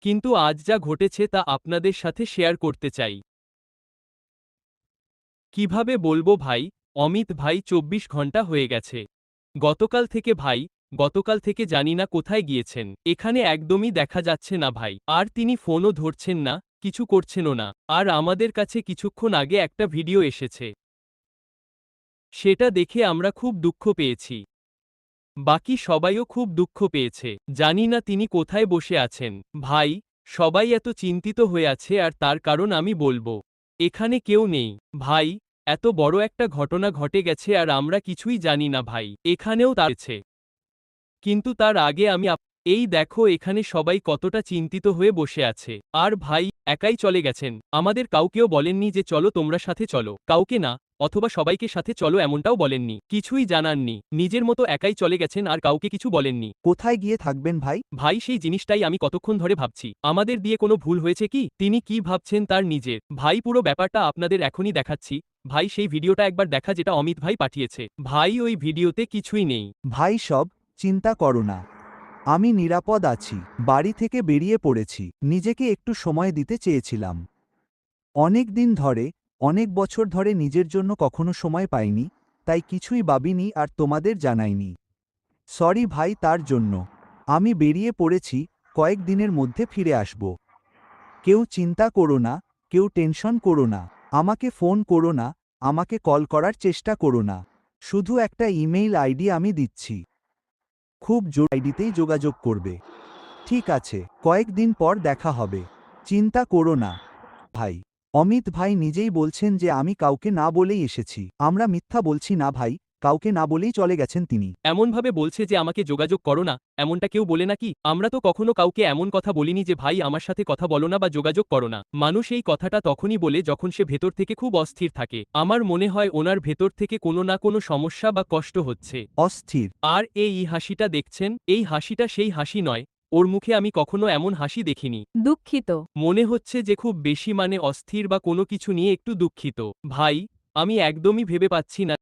কিন্তু আজ যা ঘটেছে তা আপনাদের সাথে শেয়ার করতে চাই। কিভাবে বলবো ভাই, অমিত ভাই ২৪ ঘন্টা হয়ে গেছে। গতকাল থেকে জানি না কোথায় গিয়েছেন। এখানে একদমই দেখা যাচ্ছে না ভাই। আর তিনি ফোনও ধরছেন না, কিছু করছেনও না। আর আমাদের কাছে কিছুক্ষণ আগে একটা ভিডিও এসেছে। সেটা দেখে আমরা খুব দুঃখ পেয়েছি। বাকি সবাইও খুব দুঃখ পেয়েছে। জানি না তিনি কোথায় বসে আছেন। ভাই, সবাই এত চিন্তিত হয়ে আছে আর তার কারণ আমি বলবো। এখানে কেউ নেই। ভাই, এত বড় একটা ঘটনা ঘটে গেছে আর আমরা কিছুই জানি না ভাই। এখানেও তা আছে। কিন্তু তার আগে এই দেখো এখানে সবাই কতটা চিন্তিত হয়ে বসে আছে। আর ভাই, একাই চলে গেছেন। আমাদের কাউকেও বলেননি যে চলো তোমরা সাথে চলো। কাউকে না, অথবা সবাইকে সাথে চলো এমনটাও বলেননি। কিছুই জানাননি। নিজের মতো একাই চলে গেছেন আর কাউকে কিছু বলেননি। কোথায় গিয়ে থাকবেন ভাই? ভাই সেই জিনিসটাই আমি কতক্ষণ ধরে ভাবছি। আমাদের দিয়ে কোনো ভুল হয়েছে কি? তিনি কি ভাবছেন তার নিজের। ভাই পুরো ব্যাপারটা আপনাদের এখনই দেখাচ্ছি। ভাই সেই ভিডিওটা একবার দেখা যেটা অমিত ভাই পাঠিয়েছে। ভাই ওই ভিডিওতে কিছুই নেই। ভাই সব চিন্তা করো না। আমি নিরাপদ আছি। বাড়ি থেকে বেরিয়ে পড়েছি। নিজেকে একটু সময় দিতে চেয়েছিলাম। অনেক দিন ধরে, অনেক বছর ধরে নিজের জন্য কখনো সময় পাইনি, তাই কিছুই ভাবিনি আর তোমাদের জানাইনি। সরি ভাই তার জন্য। আমি বেরিয়ে পড়েছি, কয়েকদিনের মধ্যে ফিরে আসব। কেউ চিন্তা করো না, কেউ টেনশন করো না। আমাকে ফোন করো না, আমাকে কল করার চেষ্টা করো না। শুধু একটা ইমেইল আইডি আমি দিচ্ছি। খুব জোর আইডিতেই যোগাযোগ করবে। ঠিক আছে, কয়েকদিন পর দেখা হবে। চিন্তা করো না ভাই। অমিত ভাই নিজেই বলছেন যে আমি কাউকে না বলেই এসেছি। আমরা মিথ্যা বলছি না ভাই, কাউকে না বলেই চলে গেছেন তিনি। এমনভাবে বলছে যে আমাকে যোগাযোগ করো না, এমনটা কেউ বলে নাকি? আমরা তো কখনো কাউকে এমন কথা বলিনি যে ভাই আমার সাথে কথা বলো না বা যোগাযোগ করো না। মানুষ এই কথাটা তখনই বলে যখন সে ভেতর থেকে খুব অস্থির থাকে। আমার মনে হয় ওনার ভেতর থেকে কোনো না কোনো সমস্যা বা কষ্ট হচ্ছে। অস্থির। আর এই হাসিটা দেখছেন, এই হাসিটা সেই হাসি নয়। ওর মুখে আমি কখনো এমন হাসি দেখিনি। দুঃখিত। মনে হচ্ছে যে খুব বেশি অস্থির বা কোনো কিছু নিয়ে একটু দুঃখিত। ভাই, আমি একদমই ভেবে পাচ্ছি না